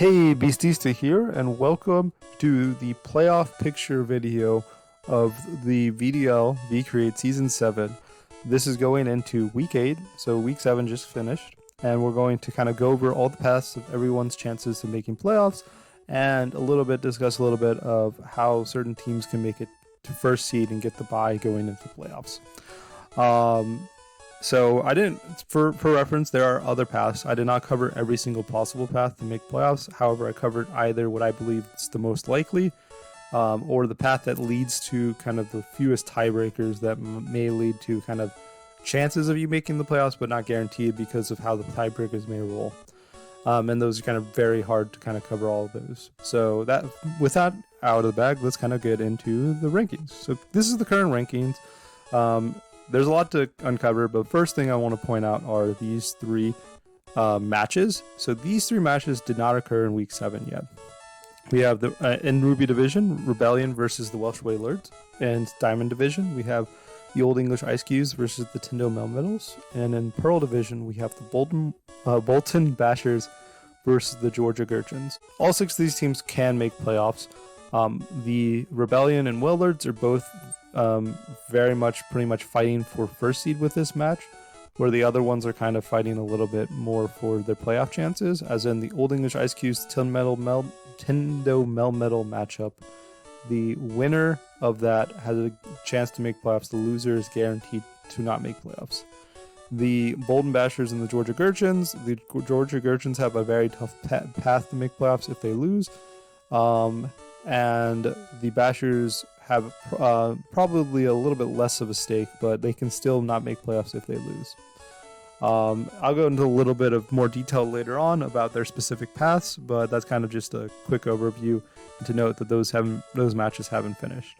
Hey, Beastista here, and welcome to the playoff picture video of the VDL-V Create Season 7. This is going into Week 8, so Week 7 just finished, and we're going to kind of go over all the paths of everyone's chances of making playoffs, and discuss a little bit of how certain teams can make it to first seed and get the bye going into playoffs. So I didn't, for reference, there are other paths. I did not cover every single possible path to make playoffs. However, I covered either what I believe is the most likely, or the path that leads to kind of the fewest tiebreakers that may lead to kind of chances of you making the playoffs, but not guaranteed because of how the tiebreakers may roll. And those are kind of very hard to kind of cover all of those. So that, with that out of the bag, let's kind of get into the rankings. So this is the current rankings. There's a lot to uncover, but first thing I want to point out are these three matches. So these three matches did not occur in Week 7 yet. We have the in Ruby Division, Rebellion versus the Welsh Wailords. And Diamond Division, we have the Old English Ice Cubes versus the Tyndale Melmetal. And in Pearl Division, we have the Bolton Bachelors versus the Georgia Guertins. All six of these teams can make playoffs. The Rebellion and Wailords are both pretty much fighting for first seed with this match, where the other ones are kind of fighting a little bit more for their playoff chances, as in the Old English Ice Cubes Tyndale Melmetal matchup. The winner of that has a chance to make playoffs. The loser is guaranteed to not make playoffs. The Bolton Bachelors and the Georgia Guertins. The Georgia Guertins have a very tough path to make playoffs if they lose. And the Bachelors have probably a little bit less of a stake, but they can still not make playoffs if they lose. I'll go into a little bit of more detail later on about their specific paths, but that's kind of just a quick overview to note that those matches haven't finished.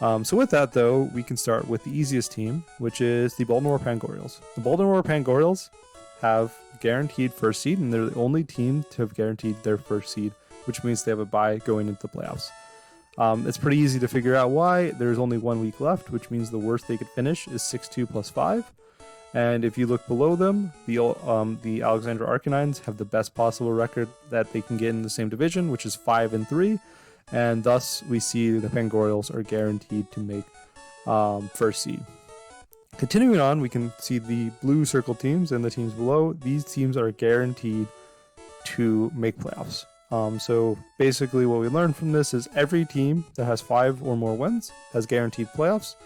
So with that, though, we can start with the easiest team, which is the Baltimore Pangorioles. The Baltimore Pangorioles have guaranteed first seed, and they're the only team to have guaranteed their first seed, which means they have a bye going into the playoffs. It's pretty easy to figure out why. There's only 1 week left, which means the worst they could finish is 6-2 plus 5. And if you look below them, the Alexandra Arkanines have the best possible record that they can get in the same division, which is 5-3. And thus, we see the Pangorioles are guaranteed to make first seed. Continuing on, we can see the blue circle teams and the teams below. These teams are guaranteed to make playoffs. So basically what we learned from this is every team that has 5 or more wins has guaranteed playoffs,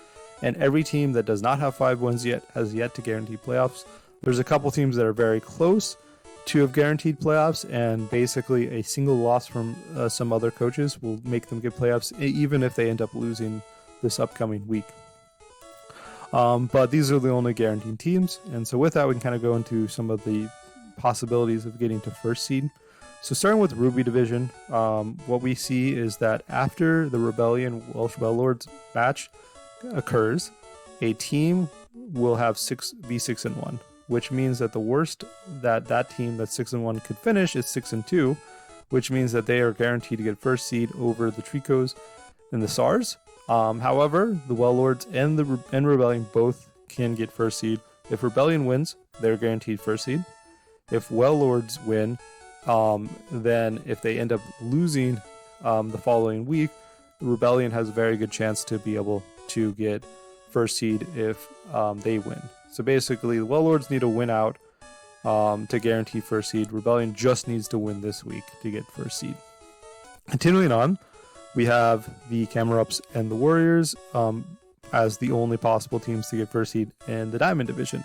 and every team that does not have 5 wins yet has yet to guarantee playoffs. There's a couple teams that are very close to have guaranteed playoffs, and basically a single loss from some other coaches will make them get playoffs even if they end up losing this upcoming week. But these are the only guaranteed teams, and so with that we can kind of go into some of the possibilities of getting to first seed. So starting with Ruby Division, what we see is that after the Rebellion Welsh Wailords match occurs, a team will have be 6-1, which means that the worst that team that's 6-1 could finish is 6-2, which means that they are guaranteed to get first seed over the Tricos and the Sars. However, the Wailords and Rebellion both can get first seed. If Rebellion wins, they're guaranteed first seed. If Wailords win, then if they end up losing the following week, the Rebellion has a very good chance to be able to get first seed if they win. So basically, the Wailords need to win out to guarantee first seed. Rebellion just needs to win this week to get first seed. Continuing on, we have the Camerups and the Warriors as the only possible teams to get first seed in the Diamond Division.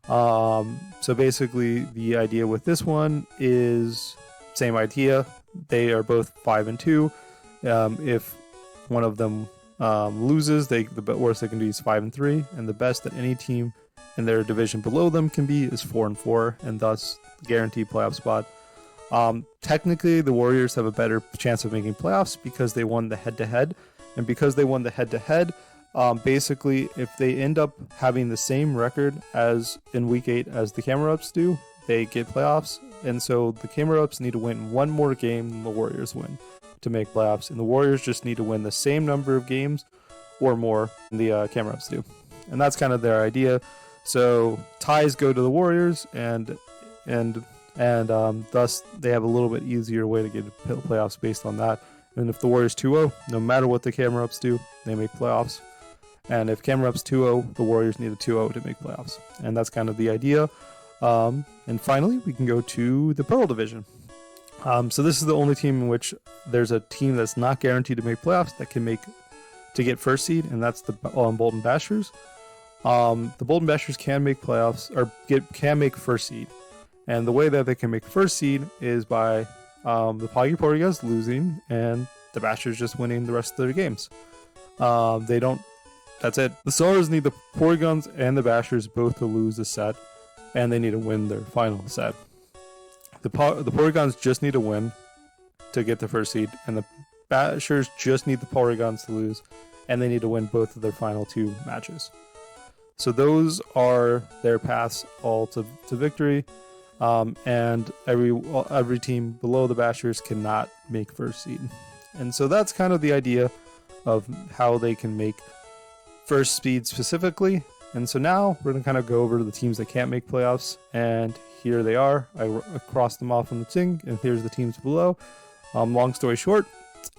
So basically the idea with this one is same idea. They are both 5-2. If one of them loses, the worst they can do is 5-3, and the best that any team in their division below them can be is 4-4, and thus guaranteed playoff spot. Technically, the Warriors have a better chance of making playoffs because they won the head-to-head, and because they won the head-to-head, basically, if they end up having the same record as in Week 8 as the Camerups do, they get playoffs. And so the Camerups need to win one more game than the Warriors win to make playoffs. And the Warriors just need to win the same number of games or more than the Camerups do. And that's kind of their idea. So ties go to the Warriors, and and thus they have a little bit easier way to get to playoffs based on that. And if the Warriors 2-0, no matter what the camera ups do, they make playoffs. And if camera ups 2-0, the Warriors need a 2-0 to make playoffs. And that's kind of the idea. And finally, we can go to the Pearl Division. So this is the only team in which there's a team that's not guaranteed to make playoffs that can make to get first seed, and that's the Bolton Bachelors. The Bolton Bachelors can make playoffs or can make first seed, and the way that they can make first seed is by the Poggy Portuguese losing and the Bachelors just winning the rest of their games. They don't. That's it. The Sars need the Portugans and the Bachelors both to lose the set, and they need to win their final set. The Portugans just need to win to get the first seed, and the Bachelors just need the Portugans to lose, and they need to win both of their final 2 matches. So those are their paths all to victory, and every team below the Bachelors cannot make first seed. And so that's kind of the idea of how they can make first seed specifically. And so now we're going to kind of go over to the teams that can't make playoffs, and here they are. I crossed them off on the thing, and here's the teams below. Long story short,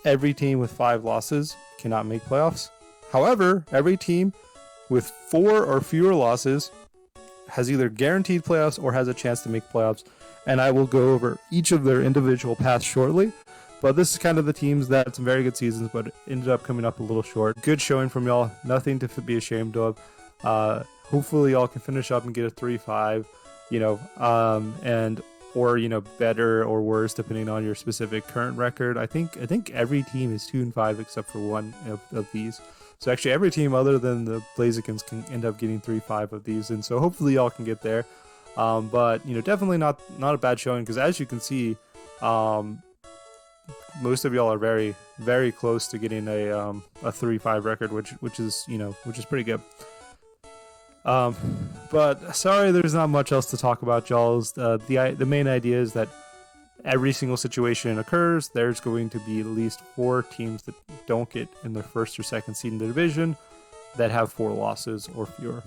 every team with 5 losses cannot make playoffs. However, every team with 4 or fewer losses has either guaranteed playoffs or has a chance to make playoffs. And I will go over each of their individual paths shortly. But this is kind of the teams that had some very good seasons, but ended up coming up a little short. Good showing from y'all. Nothing to be ashamed of. Hopefully y'all can finish up and get a 3-5, or better or worse depending on your specific current record. I think every team is 2-5 except for one of these. So actually every team other than the Blazikins can end up getting 3-5 of these, and so hopefully y'all can get there. But definitely not a bad showing, because as you can see, most of y'all are very, very close to getting a 3-5 record, which is pretty good. But sorry, there's not much else to talk about, y'all. The main idea is that every single situation occurs. There's going to be at least 4 teams that don't get in their first or second seed in the division that have 4 losses or fewer.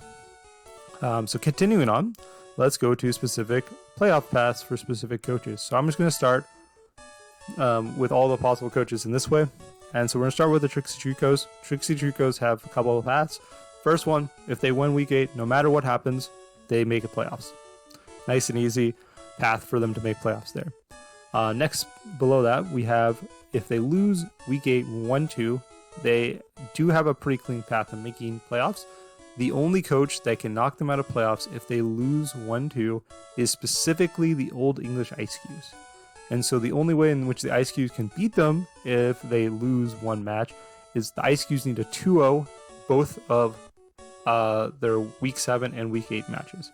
So continuing on, let's go to specific playoff paths for specific coaches. So I'm just going to start with all the possible coaches in this way. And so we're going to start with the Trixie Tricos. Trixie Tricos have a couple of paths. First one, if they win week 8, no matter what happens, they make it playoffs. Nice and easy path for them to make playoffs there. Next, below that, we have if they lose week 8 1-2, they do have a pretty clean path to making playoffs. The only coach that can knock them out of playoffs if they lose 1-2 is specifically the Old English Ice Cubes. And so the only way in which the Ice Cubes can beat them if they lose one match is the Ice Cubes need a 2-0 both of their week 7 and week 8 matches.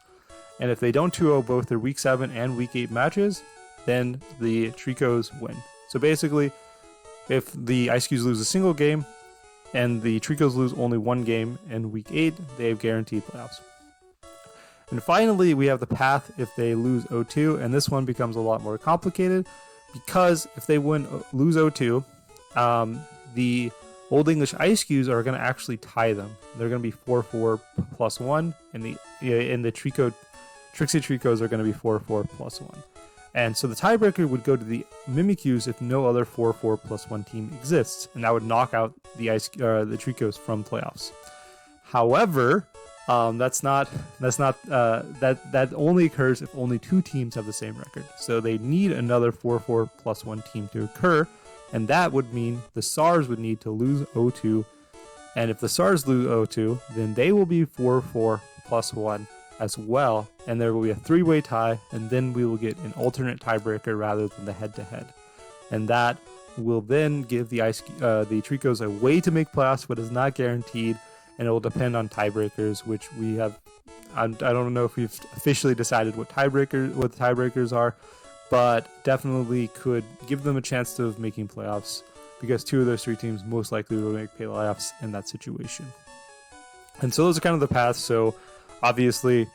And if they don't 2-0 both their week 7 and week 8 matches, then the Tricos win. So basically, if the Ice Cubes lose a single game and the Tricos lose only one game in week 8, they have guaranteed playoffs. And finally, we have the path if they lose 0-2, and this one becomes a lot more complicated because if they lose 0-2, the Old English Ice Cubes are going to actually tie them. They're going to be 4-4 plus 1, and the Trixie Tricos are going to be 4-4 plus 1. And so the tiebreaker would go to the Mimiks if no other 4-4 plus 1 team exists, and that would knock out the Tricos from playoffs. However, that only occurs if only 2 teams have the same record. So they need another 4-4 plus 1 team to occur, and that would mean the Sars would need to lose 0-2. And if the Sars lose 0-2, then they will be 4-4 plus 1 as well, and there will be a 3-way tie, and then we will get an alternate tiebreaker rather than the head-to-head. And that will then give the Tricos a way to make playoffs, but is not guaranteed, and it will depend on tiebreakers, which we have. I don't know if we've officially decided what the tiebreakers are, but definitely could give them a chance of making playoffs because 2 of those 3 teams most likely will make playoffs in that situation. And so those are kind of the paths. So obviously,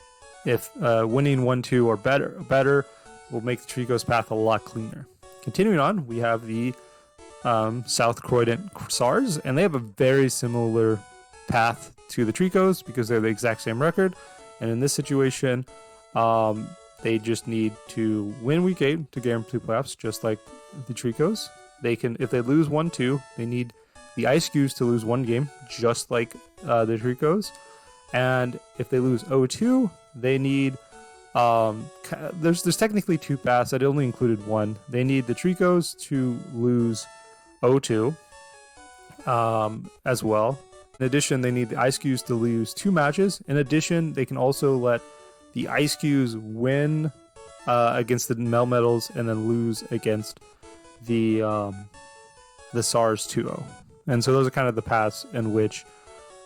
if winning 1-2 or better will make the Tricos path a lot cleaner. Continuing on, we have the South Croydon Sars, and they have a very similar path to the Tricos because they have the exact same record. And in this situation, they just need to win week 8 to guarantee playoffs, just like the Tricos. They can, if they lose 1-2, they need the Ice Cubes to lose 1 game, just like the Tricos. And if they lose 0-2, they need there's technically 2 paths. I only included 1. They need the Tricos to lose 0-2 as well. In addition, they need the Ice Cubes to lose 2 matches. In addition, they can also let the Ice Cubes win against the Melmetals and then lose against the Sars 2-0. And so those are kind of the paths in which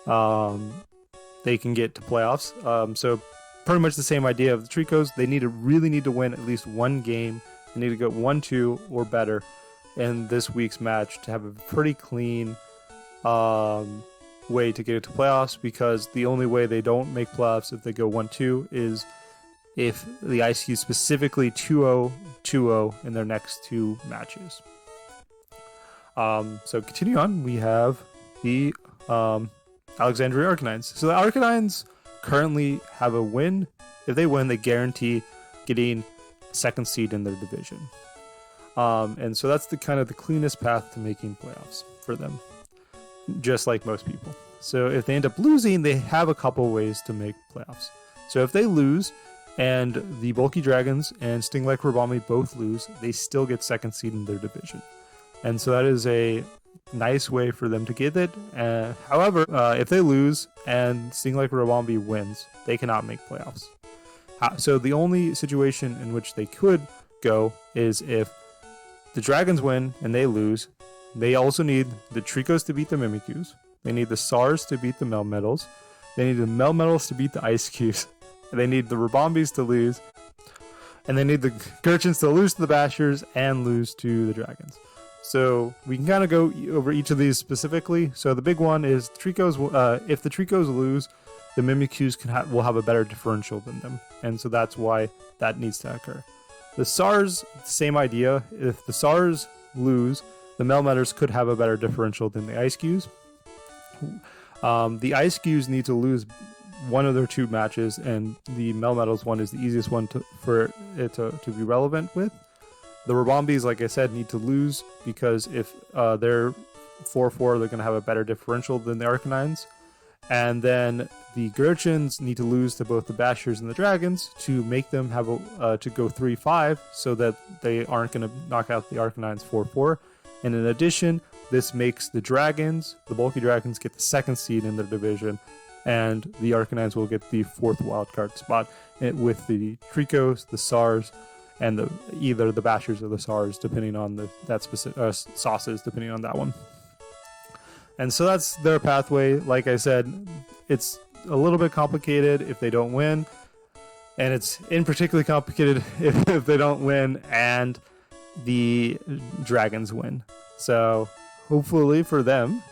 they can get to playoffs. So pretty much the same idea of the Tricos. They really need to win at least 1 game. They need to go 1-2 or better in this week's match to have a pretty clean way to get into playoffs, because the only way they don't make playoffs if they go 1-2 is if the ICU specifically 2-0, 2-0 in their next 2 matches. So continue on, we have the Alexandria Arkanines. So the Arkanines currently have a win. If they win, they guarantee getting 2nd seed in their division. And so that's the kind of the cleanest path to making playoffs for them, just like most people. So if they end up losing, they have a couple ways to make playoffs. So if they lose and the Bulky Dragons and Sting Like Rabami both lose, they still get 2nd seed in their division. And so that is a nice way for them to get it. However, if they lose and Sting Like Rabami wins, they cannot make playoffs. So the only situation in which they could go is if the Dragons win and they lose. They also need the Tricos to beat the Mimiks. They need the Sars to beat the Melmetals. They need the Melmetals to beat the Ice Cubes. They need the Rabambis to lose. And they need the Guertins to lose to the Bachelors and lose to the Dragons. So we can kind of go over each of these specifically. So the big one is Tricos. If the Tricos lose, the Mimiks will have a better differential than them. And so that's why that needs to occur. The Sars, same idea. If the Sars lose, the Melmetals could have a better differential than the Ice Cubes. The Ice Cubes need to lose one of their 2 matches, and the Melmetals one is the easiest one for it to be relevant with. The Rabambis, like I said, need to lose, because if they're 4-4, they're going to have a better differential than the Arkanines. And then the Guertins need to lose to both the Bachelors and the Dragons to make them have to go 3-5, so that they aren't going to knock out the Arkanines 4-4. And in addition, this makes the Dragons, the Bulky Dragons, get the 2nd seed in their division, and the Arkanines will get the 4th wildcard spot with the Tricos, the Sars, and either the Bachelors or the Sars, depending on that specific sauces, depending on that one. And so that's their pathway. Like I said, it's a little bit complicated if they don't win, and it's in particularly complicated if they don't win and the Dragons win. So hopefully for them,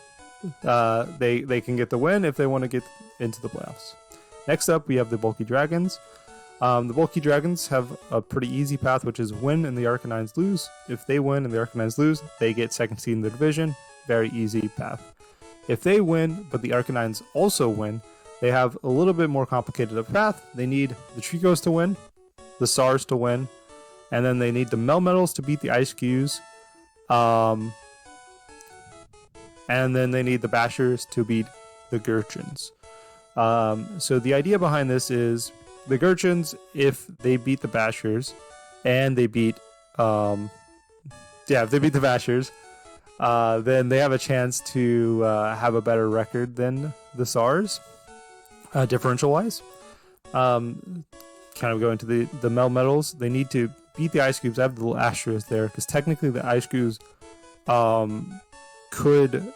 they can get the win if they want to get into the playoffs. Next up, we have the Bulky Dragons. The Bulky Dragons have a pretty easy path, which is win and the Arkanines lose. If they win and the Arkanines lose, they get 2nd seed in the division. Very easy path. If they win, but the Arkanines also win, they have a little bit more complicated of path. They need the Tricos to win, the Sars to win, and then they need the Melmetals to beat the Ice Cubes. And then they need the Bachelors to beat the Guertins. So the idea behind this is the Guertins, if they beat the Bachelors and they beat if they beat the Bachelors, then they have a chance to have a better record than the Sars, differential wise. Kind of going to the Melmetals, they need to beat the Ice Cubes. I have the little asterisk there because technically the Ice Cubes could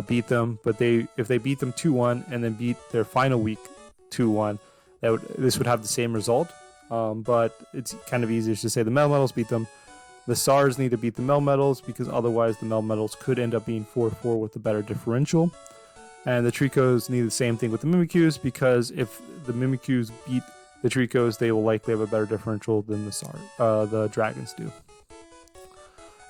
beat them, but if they beat them 2-1 and then beat their final week 2-1, this would have the same result. But it's kind of easier to say the Melmetals beat them. The Sars need to beat the Melmetals because otherwise the Melmetals could end up being 4-4 with a better differential. And the Tricos need the same thing with the Mimiks, because if the Mimiks beat the Tricos, they will likely have a better differential than the Dragons do.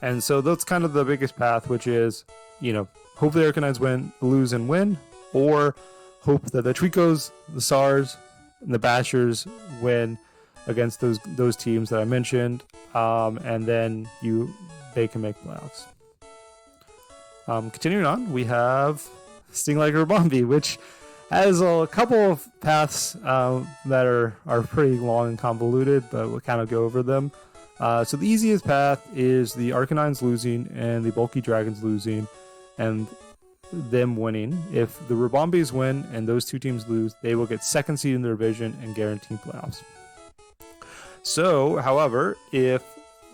And so that's kind of the biggest path, which is, hope the Arkanines lose and win, or hope that the Tricos, the Sars, and the Bachelors win against those teams that I mentioned, and then they can make playoffs. Continuing on, we have Sting Like Rabombi, which has a couple of paths that are pretty long and convoluted, but we'll kind of go over them. So the easiest path is the Arkanines losing and the Bulky Dragons losing, and them winning. If the Rabombis win and those two teams lose, they will get second seed in their division and guaranteed playoffs. So, however, if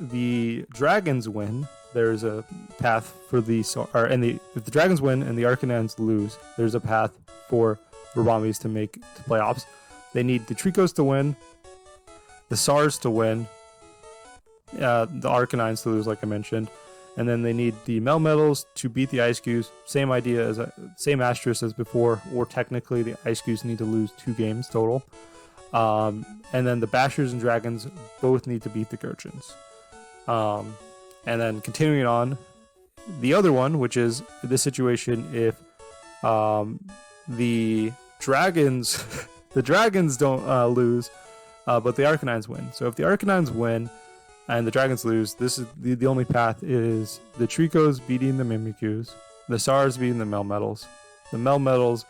the Dragons win, there's a path for if the Dragons win and the Arkanines lose, there's a path for Rabombis to make the playoffs. They need the Tricos to win, the Sars to win, the Arkanines to lose, like I mentioned, and then they need the Melmetals to beat the Ice Cubes. Same idea same asterisk as before, or technically the Ice Cubes need to lose 2 games total. And then the Bachelors and Dragons both need to beat the Guertins. And then continuing on, the other one, which is this situation if the Dragons don't lose, but the Arkanines win. So if the Arkanines win and the Dragons lose, this is the only path is the Tricos beating the Mimiks, the Sars beating the Melmetals, the Melmetals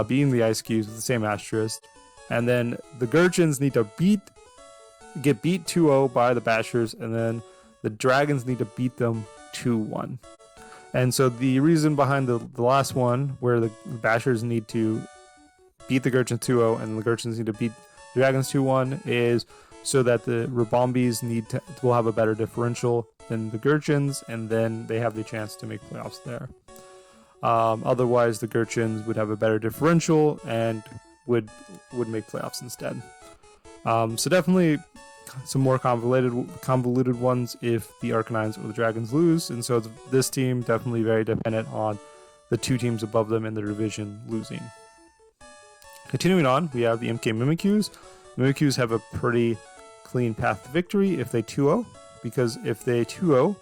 beating the Ice Cubes with the same asterisk, and then the Guertins need to get beat 2-0 by the Bachelors, and then the Dragons need to beat them 2-1. And so the reason behind the last one, where the Bachelors need to beat the Guertins 2-0 and the Guertins need to beat the Dragons 2-1, is so that the Rabombis will have a better differential than the Guertins, and then they have the chance to make playoffs there. Otherwise, the Guertins would have a better differential and would make playoffs instead. So definitely some more convoluted ones if the Arkanines or the Dragons lose, and so this team definitely very dependent on the 2 teams above them in their division losing. Continuing on, we have the MK Mimiks. Mimiks have a pretty clean path to victory if they 2-0, because if they 2-0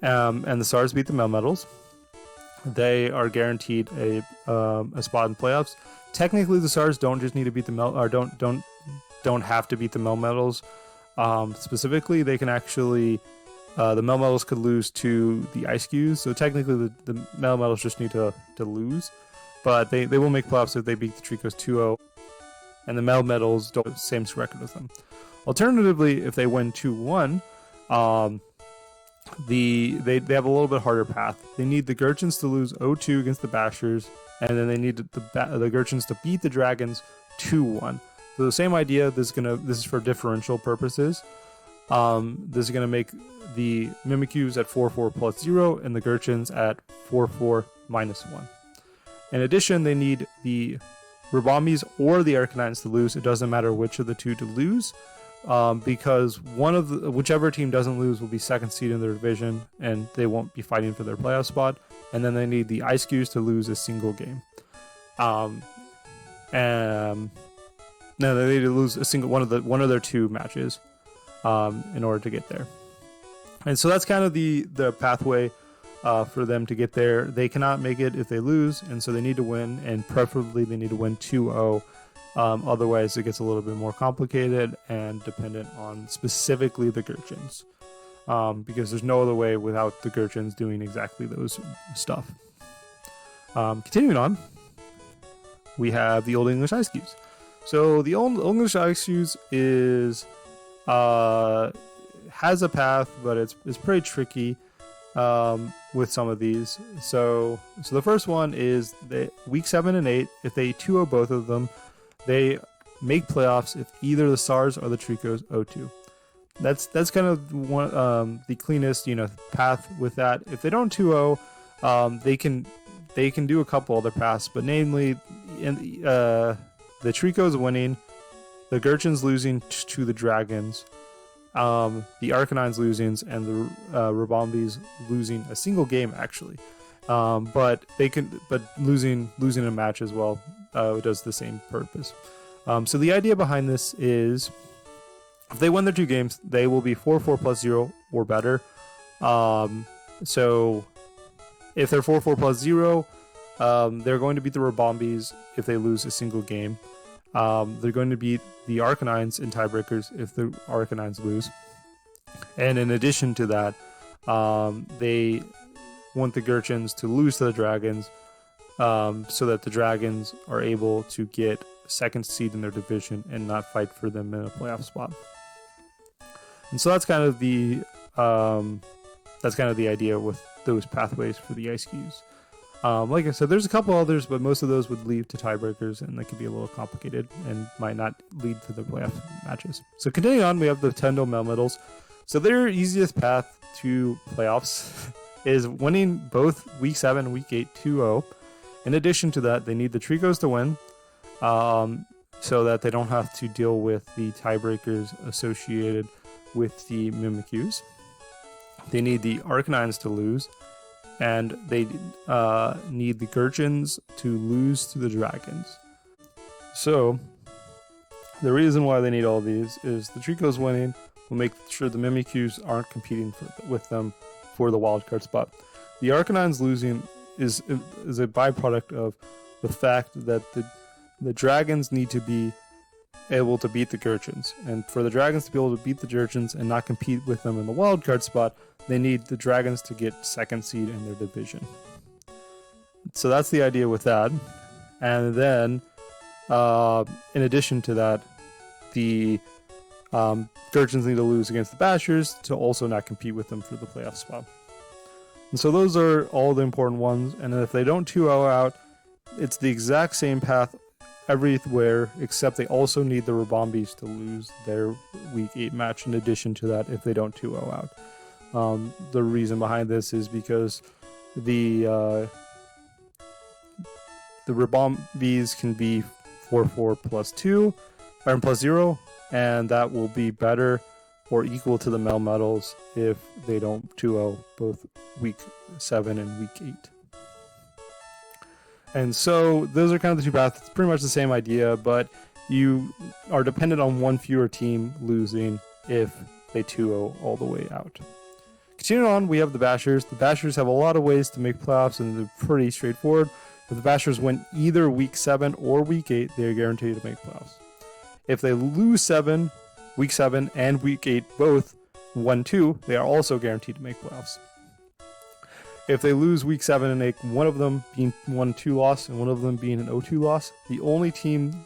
and the Sars beat the Melmetals, they are guaranteed a spot in playoffs. Technically, the Sars don't just need to beat the don't have to beat the Melmetals. Specifically, they can actually the Melmetals could lose to the Ice Cubes, so technically the Melmetals just need to lose, but they will make playoffs if they beat the Tricos 2-0, and the Melmetals don't have the same record with them. Alternatively, if they win 2-1, they have a little bit harder path. They need the Guertins to lose 0-2 against the Bachelors, and then they need the Guertins to beat the Dragons 2-1. So the same idea. This is for differential purposes. This is gonna make the Mimiks at 4-4 plus 0 and the Guertins at 4-4 minus 1. In addition, they need the Rabombis or the Arkanines to lose. It doesn't matter which of the 2 to lose, because whichever team doesn't lose will be second seed in their division, and they won't be fighting for their playoff spot. And then they need the Ice Cubes to lose a single game. No, they need to lose a single one of their 2 matches in order to get there. And so that's kind of the pathway for them to get there. They cannot make it if they lose, and so they need to win, and preferably they need to win 2-0. Otherwise, it gets a little bit more complicated and dependent on specifically the Guertins, because there's no other way without the Guertins doing exactly those stuff. Continuing on, we have the Old English Ice Cubes. So the Old English Ice Cubes has a path, but it's pretty tricky with some of these. So the first one is week 7 and 8. If they 2-0 both of them, they make playoffs if either the Sars or the Tricos 0-2. That's kind of the cleanest path with that. If they don't 2-0, they can do a couple other paths, but namely the Tricos winning, the Guertins losing to the Dragons, the Arkanines losing, and the Rabombis losing a single game actually, but losing a match as well does the same purpose. So the idea behind this is, if they win their 2 games, they will be 4-4 plus 0 or better. So if they're 4-4 plus 0, they're going to beat the Rabombis if they lose a single game. They're going to beat the Arkanines in tiebreakers if the Arkanines lose. And in addition to that, they want the Guertins to lose to the Dragons, so that the Dragons are able to get second seed in their division and not fight for them in a playoff spot. And so that's kind of the idea with those pathways for the ICQs. Like I said, there's a couple others, but most of those would lead to tiebreakers, and they could be a little complicated and might not lead to the playoff matches. So continuing on, we have the Tendo Melmetal. So their easiest path to playoffs is winning both Week 7 and Week 8 2-0. In addition to that, they need the Tricos to win, so that they don't have to deal with the tiebreakers associated with the Mimiks. They need the Arkanines to lose, and they need the Guertins to lose to the Dragons. So the reason why they need all these is the Tricos winning will make sure the Mimiks aren't competing with them for the wildcard spot. The Arkanines losing is a byproduct of the fact that the Dragons need to be able to beat the Guertins, and for the Dragons to be able to beat the Guertins and not compete with them in the wildcard spot, they need the Dragons to get second seed in their division. So that's the idea with that. And then, in addition to that, the Guertins need to lose against the Bachelors to also not compete with them for the playoff spot. And so those are all the important ones. And if they don't 2-0 out, it's the exact same path everywhere, except they also need the Rabambis to lose their Week 8 match in addition to that if they don't 2-0 out. The reason behind this is because the Rabambis can be 4-4 plus 2 or plus 0, and that will be better or equal to the Melmetals if they don't 2-0 both Week 7 and Week 8. And so those are kind of the two paths. It's pretty much the same idea, but you are dependent on one fewer team losing if they 2-0 all the way out. Continuing on, we have the Bachelors. The Bachelors have a lot of ways to make playoffs, and they're pretty straightforward. If the Bachelors win either Week 7 or Week 8, they are guaranteed to make playoffs. If they lose Week 7 and Week 8 both 1-2, they are also guaranteed to make playoffs. If they lose Week 7 and 8, one of them being 1-2 loss and one of them being an 0-2 loss, the only team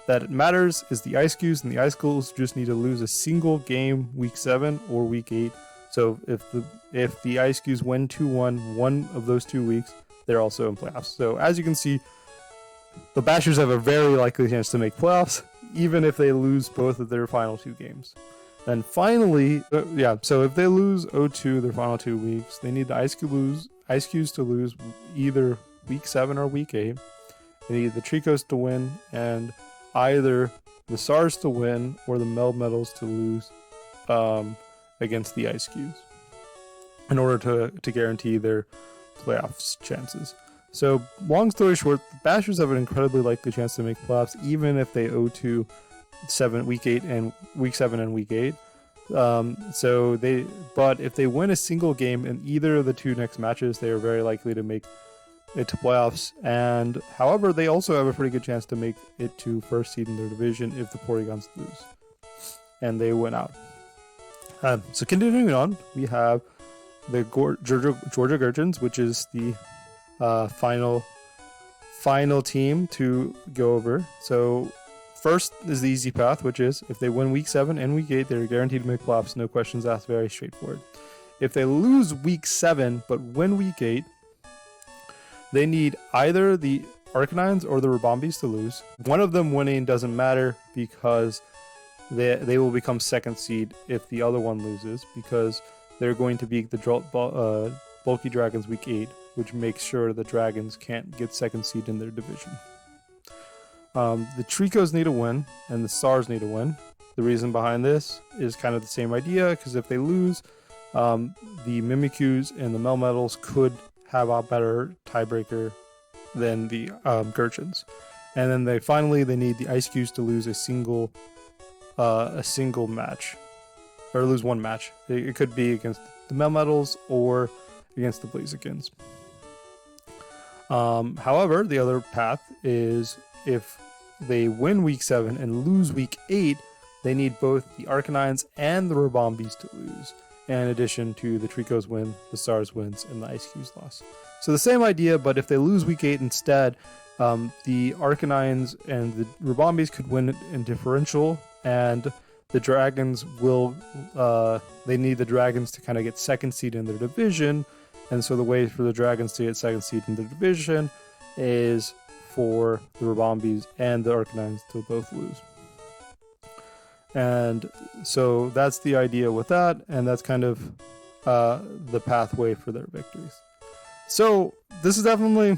that matters is the ICQs, and the ICQs just need to lose a single game Week 7 or Week 8. So if the ICQs win 2-1 one of those 2 weeks, they're also in playoffs. So as you can see, the Bachelors have a very likely chance to make playoffs, even if they lose both of their final 2 games. And finally, so if they lose 0-2 their final 2 weeks, they need the ICQs to lose either Week 7 or Week 8. They need the Tricos to win, and either the Sars to win or the Melmetals to lose against the ICQs in order to guarantee their playoffs chances. So long story short, the Bachelors have an incredibly likely chance to make playoffs, even if they 0-2 Week 8 and Week 7 and Week 8. But if they win a single game in either of the 2 next matches, they are very likely to make it to playoffs. And however, they also have a pretty good chance to make it to first seed in their division if the Portugans lose and they win out. So continuing on, we have the Georgia Guertins, which is the final team to go over. So first is the easy path, which is if they win Week 7 and Week 8, they're guaranteed to make playoffs. No questions asked. Very straightforward. If they lose Week 7 but win Week 8, they need either the Arkanines or the Rabambis to lose. One of them winning doesn't matter because they will become second seed if the other one loses, because they're going to beat the bulky Dragons Week 8, which makes sure the Dragons can't get second seed in their division. The Tricos need a win, and the Sars need a win. The reason behind this is kind of the same idea, because if they lose, the Mimiks and the Melmetals could have a better tiebreaker than the Guertins. And then they need the ICQs to lose a single match, or lose one match. It could be against the Melmetals or against the Blazekins. However, the other path is if they win week 7 and lose week 8, they need both the Arkanines and the Rabambis to lose, in addition to the Tricos win, the Sars wins, and the Ice Cubes loss. So the same idea, but if they lose week 8 instead, the Arkanines and the Rabambis could win in differential, and the Dragons will, they need the Dragons to kind of get second seed in their division, and so the way for the Dragons to get second seed in the division is for the Rabambis and the Arkanines to both lose. And so that's the idea with that, and that's kind of the pathway for their victories. So this is definitely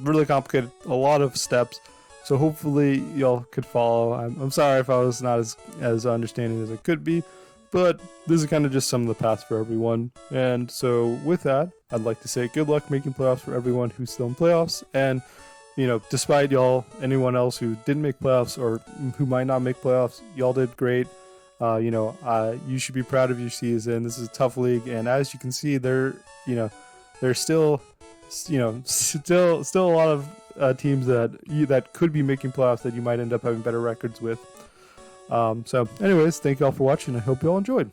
really complicated, a lot of steps. So hopefully y'all could follow. I'm sorry if I was not as understanding as I could be, but this is kind of just some of the paths for everyone. And so with that, I'd like to say good luck making playoffs for everyone who's still in playoffs. And you know, despite y'all, anyone else who didn't make playoffs or who might not make playoffs, y'all did great. You should be proud of your season. This is a tough league, and as you can see, there's still a lot of teams that could be making playoffs that you might end up having better records with. So anyways, thank you all for watching. I hope you all enjoyed.